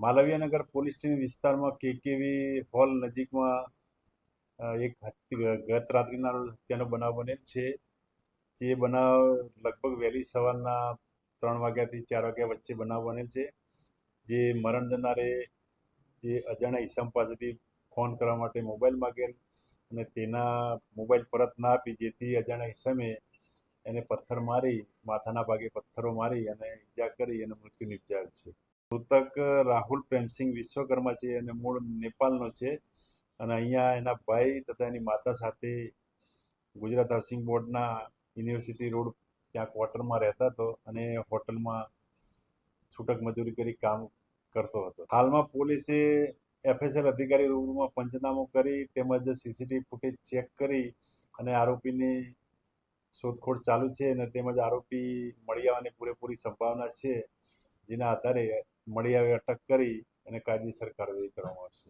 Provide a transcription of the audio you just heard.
Malviyanagar police station વિસ્તારમાં KKV hall નજીકમાં એક ગત રાત્રિના રોજ હત્યાનો બનાવ બનેલ છે. જે બનાવ લગભગ વહેલી સવારના 3 વાગ્યાથી 4 વાગ્યા વચ્ચે બનાવ બનેલ છે. જે મરણ જનારે જે અજાણ્યા ઈસમ પાસેથી ફોન કરવા માટે મોબાઈલ માગેલ અને તેના મોબાઈલ પરત ના આપી, જેથી અજાણ્યા ઈસમે એને પથ્થર મારી, માથાના ભાગે પથ્થરો મારી અને ઈજા કરી અને મૃત્યુ નિપજાવેલ છે. મૃતક રાહુલ પ્રેમસિંહ વિશ્વકર્મા છે અને મૂળ નેપાળનો છે અને અહીંયા એના ભાઈ તથા એની માતા સાથે ગુજરાત હાઉસિંગ બોર્ડના યુનિવર્સિટી રોડ ત્યાં ક્વાર્ટરમાં રહેતા હતો અને હોટલમાં છૂટક મજૂરી કરી કામ કરતો હતો. હાલમાં પોલીસે FSL અધિકારી રૂબરૂમાં પંચનામું કરી તેમજ CCTV ફૂટેજ ચેક કરી અને આરોપીની શોધખોળ ચાલુ છે અને તેમજ આરોપી મળી આવવાની પૂરેપૂરી સંભાવના છે, જેના આધારે મળી આવે અટક કરી અને કાયદેસર કાર્યવાહી કરવામાં આવશે.